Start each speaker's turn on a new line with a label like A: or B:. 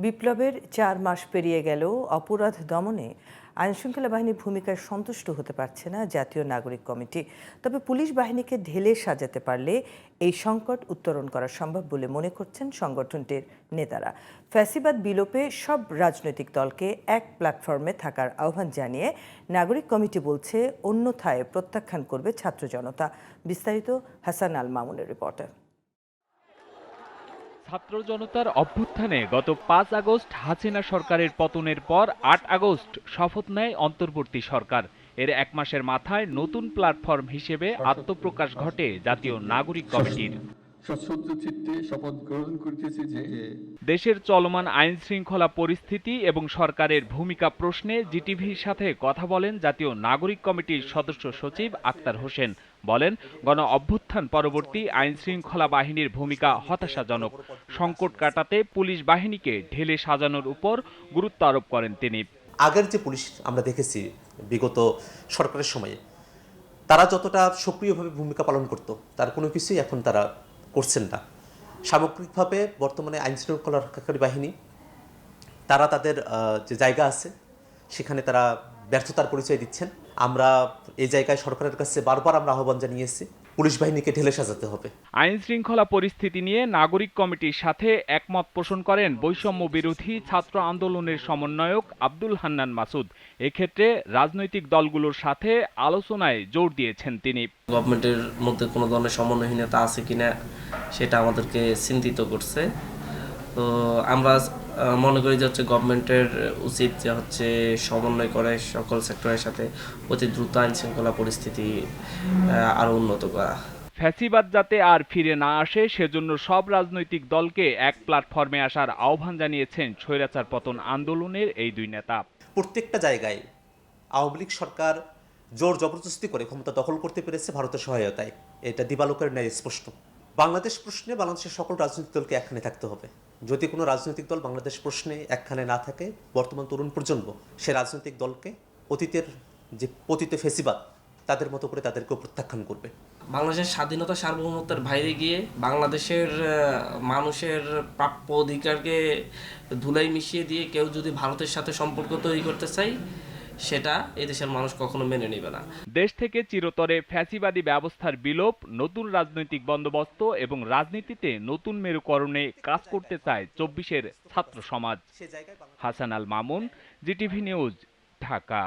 A: বিপ্লবের ৪ মাস পেরিয়ে গেলেও অপরাধ দমনে আইনশৃঙ্খলা বাহিনীর ভূমিকায় সন্তুষ্ট হতে পারছে না জাতীয় নাগরিক কমিটি। তবে পুলিশ বাহিনীকে ঢেলে সাজাতে পারলে এই সংকট উত্তরণ করা সম্ভব বলে মনে করছেন সংগঠনটির নেতারা। ফ্যাসিবাদ বিলোপে সব রাজনৈতিক দলকে এক প্ল্যাটফর্মে থাকার আহ্বান জানিয়ে নাগরিক কমিটি বলছে, অন্যথায় প্রত্যাখ্যান করবে ছাত্র জনতা। বিস্তারিত হাসান আল মামুনের রিপোর্টে।
B: ছাত্র জনতার অভ্যুত্থানে গত ৫ আগস্ট হাসিনা সরকারের পতনের পর ৮ আগস্ট শপথ নেয় অন্তর্বর্তী সরকার। এর এক মাসের মাথায় নতুন প্ল্যাটফর্ম হিসেবে আত্মপ্রকাশ ঘটে জাতীয় নাগরিক কমিটির। দেশের চলমান আইন শৃঙ্খলা পরিস্থিতি এবং সরকারের ভূমিকা প্রশ্নে জিটিভির সাথে কথা বলেন জাতীয় নাগরিক কমিটির সদস্য সচিব আক্তার হোসেন। বলেন, গণ অভ্যুত্থান পরবর্তী আইন শৃঙ্খলা বাহিনীর ভূমিকা হতাশাজনক। সংকট কাটাতে পুলিশ বাহিনীকে ঢেলে সাজানোর উপর গুরুত্ব আরোপ করেন তিনি।
C: আগের যে পুলিশ আমরা দেখেছি বিগত সরকারের সময়ে, তারা যতটা সক্রিয়ভাবে ভূমিকা পালন করত, তার কোনো কিছুই এখন তারা করছেন না। সামগ্রিকভাবে বর্তমানে আইন শৃঙ্খলা রক্ষাকারী বাহিনী তারা তাদের যে জায়গা আছে সেখানে তারা ব্যর্থতার পরিচয় দিচ্ছেন। আমরা এই জায়গায় সরকারের কাছে বারবার আমরা আহ্বান জানিয়েছি, পুলিশ বাহিনীকে ঢেলে সাজাতে হবে।
B: আইন শৃঙ্খলা পরিস্থিতি নিয়ে নাগরিক কমিটির সাথে একমত পোষণ করেন বৈষম্য বিরোধী ছাত্র আন্দোলনের সমন্বয়ক আব্দুল হান্নান মাসুদ। এক্ষেত্রে রাজনৈতিক দলগুলোর সাথে আলোচনায় জোর দিয়েছেন তিনি।
D: গভর্নমেন্টের মধ্যে কোনো ধরনের সমন্বয়হীনতা আছে কিনা সেটা আমাদেরকে চিন্তিত করছে। তো আমরা মনে করি যে গভর্নমেন্টের উচিত যে সমন্বয় করে সকল সেক্টরের সাথে অতি দ্রুত আইন শৃঙ্খলা পরিস্থিতি আরো উন্নত করা।
B: ফ্যাসিবাদ যাতে আর ফিরে না আসে সেজন্য সব রাজনৈতিক দলকে এক প্ল্যাটফর্মে আসার আহ্বান জানিয়েছেন স্বৈরাচার পতন আন্দোলনের এই দুই নেতা।
C: প্রত্যেকটা জায়গায় আওয়ামী লীগ সরকার জোর জবরদস্তি করে ক্ষমতা দখল করতে পেরেছে ভারতের সহায়তায়। এটা দিবালোকের ন্যায় স্পষ্ট। বাংলাদেশ প্রশ্নে বাংলাদেশের সকল রাজনৈতিক দলকে একখানে থাকতে হবে। যদি কোনো রাজনৈতিক দল বাংলাদেশ প্রশ্নে একখানে না থাকে, বর্তমান তরুণ প্রজন্ম সে রাজনৈতিক দলকে অতীতের যে পতিত ফেসিবাদ তাদের মতো করে তাদেরকেও প্রত্যাখ্যান করবে।
D: বাংলাদেশের স্বাধীনতা সার্বভৌমত্বের বাইরে গিয়ে বাংলাদেশের মানুষের প্রাপ্য অধিকারকে ধুলাই মিশিয়ে দিয়ে কেউ যদি ভারতের সাথে সম্পর্ক তৈরি করতে চায়, সেটা এদেশের মানুষ কখনো মেনে নেবে না।
B: দেশ থেকে চিরতরে ফ্যাসিবাদী ব্যবস্থার বিলোপ, নতুন রাজনৈতিক বন্দোবস্ত এবং রাজনীতিতে নতুন মেরুকরণে কাজ করতে চায় ২৪-এর ছাত্র সমাজ। Hasan Al Mamun, GTV news, Dhaka.